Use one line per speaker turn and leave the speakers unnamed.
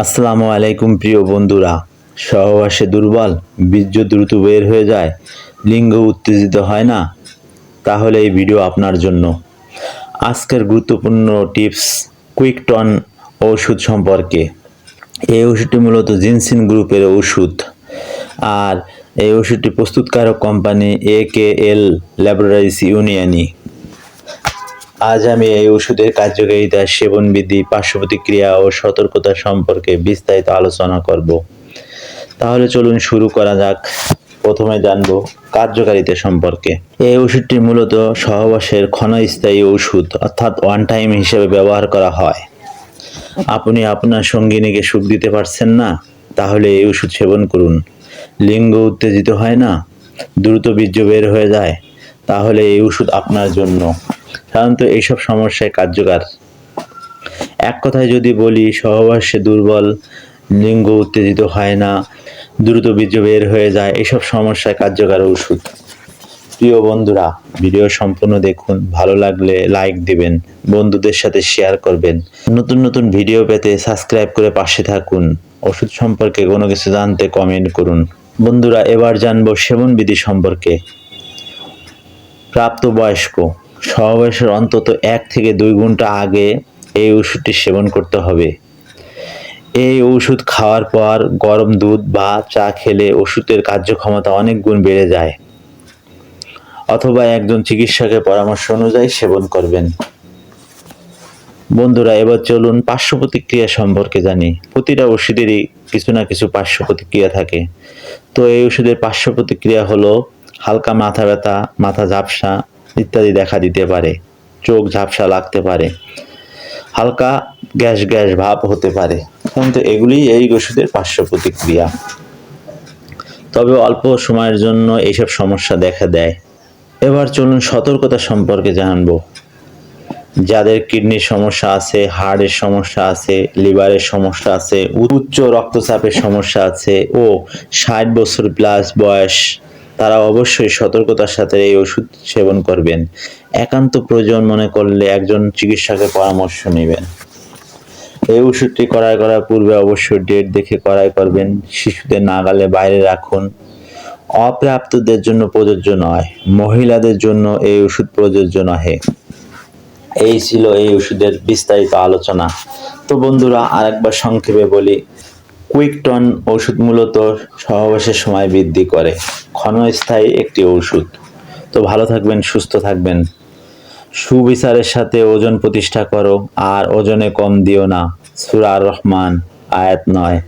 আসসালামু আলাইকুম প্রিয় বন্ধুরা। সহবাসে দুর্বল, বীর্য দ্রুত বের হয়ে যায়, লিঙ্গ উত্তেজিত হয় না, তাহলে এই ভিডিও আপনার জন্য। আজকের গুরুত্বপূর্ণ টিপস কুইকটন ওষুধ সম্পর্কে। এই ওষুধটি মূলত জিনসিন গ্রুপের ওষুধ, আর এই ওষুধটি প্রস্তুতকারক কোম্পানি AKL ল্যাবরেটরিজ ইউনিয়নি। আজ আমি এই ওষুধের কার্যকারিতা, সেবনবিধি, পার্শ্ব প্রতিক্রিয়া ও সতর্কতা সম্পর্কে বিস্তারিত আলোচনা করব। তাহলে চলুন শুরু করা যাক। প্রথমে জানব কার্যকারিতা সম্পর্কে। এই ওষুধটি মূলত সহবাসের ক্ষণস্থায়ী ওষুধ, অর্থাৎ ওয়ান টাইম হিসেবে ব্যবহার করা হয়। আপনি আপনার সঙ্গিনীকে সুখ দিতে পারছেন না, তাহলে এই ওষুধ সেবন করুন। লিঙ্গ উত্তেজিত হয় না, দ্রুত বীর্য বের হয়ে যায়, তাহলে এই ওষুধ আপনার জন্য। সাধারণত এইসব সমস্যায় কার্যকর। এক কথায় যদি বলি, সহবাসে দুর্বল, লিঙ্গ উত্তেজিত হয় না, দ্রুত বীর্য বের হয়ে যায়, এইসব সমস্যায় কার্যকর ওষুধ। প্রিয় বন্ধুরা, ভিডিও সম্পূর্ণ দেখুন। ভালো লাগলে লাইক দিবেন, বন্ধুদের সাথে শেয়ার করবেন। নতুন নতুন ভিডিও পেতে সাবস্ক্রাইব করে পাশে থাকুন। ওষুধ সম্পর্কে কোনো কিছু জানতে কমেন্ট করুন। বন্ধুরা, এবার জানবো সেবন বিধি সম্পর্কে। প্রাপ্তবয়স্ক সহবাসের অন্তত 1 থেকে 2 ঘন্টা আগে এই ওষুধটি সেবন করতে হবে। এই ওষুধ খাওয়ার পর গরম দুধ বা চা খেলে ওষুধের কার্যক্ষমতা অনেক গুণ বেড়ে যায়, অথবা একজন চিকিৎসকের পরামর্শ অনুযায়ী সেবন করবেন। বন্ধুরা, এবার চলুন পার্শ্ব প্রতিক্রিয়া সম্পর্কে জানি। প্রতিটা ওষুধেরই কিছু না কিছু পার্শ্ব প্রতিক্রিয়া থাকে। তো এই ওষুধের পার্শ্ব প্রতিক্রিয়া হলো হালকা মাথা ব্যথা, মাথা ঝাপসা ইত্যাদি দেখা দিতে পারে, চোখ ঝাপসা লাগতে পারে, হালকা গ্যাস গ্যাস ভাব হতে পারে। কিন্তু এগুলি এই ওষুধের পার্শ্ব প্রতিক্রিয়া। তবে অল্প সময়ের জন্য এইসব সমস্যা দেখা দেয়। এবার চলুন সতর্কতা সম্পর্কে জানবো। যাদের কিডনির সমস্যা আছে, হার্টের সমস্যা আছে, লিভারের সমস্যা আছে, উচ্চ রক্তচাপের সমস্যা আছে ও 60 বছর প্লাস বয়স, তারা অবশ্যই সতর্কতার সাথে এই ওষুধ সেবন করবেন। একান্ত প্রয়োজন মনে করলে একজন চিকিৎসকের পরামর্শ নেবেন। এই ওষুধটি ক্রয় করার পূর্বে অবশ্যই ডেট দেখে ক্রয় করবেন। শিশুদের নাগালে বাইরে রাখুন। অপ্রাপ্তদের জন্য প্রযোজ্য নয়, মহিলাদের জন্য এই ওষুধ প্রযোজ্য নহে। এই ছিল এই ওষুধের বিস্তারিত আলোচনা। তো বন্ধুরা, আরেকবার সংক্ষেপে বলি, কুইকটন ওষুধ মূলত সহবাসের সময় বৃদ্ধি করে, ক্ষণস্থায়ী একটি ওষুধ। তো ভালো থাকবেন, সুস্থ থাকবেন। সুবিচারের সাথে ওজন প্রতিষ্ঠা করো, আর ওজনে কম দিও না। সূরা আর রহমান আয়াত 9।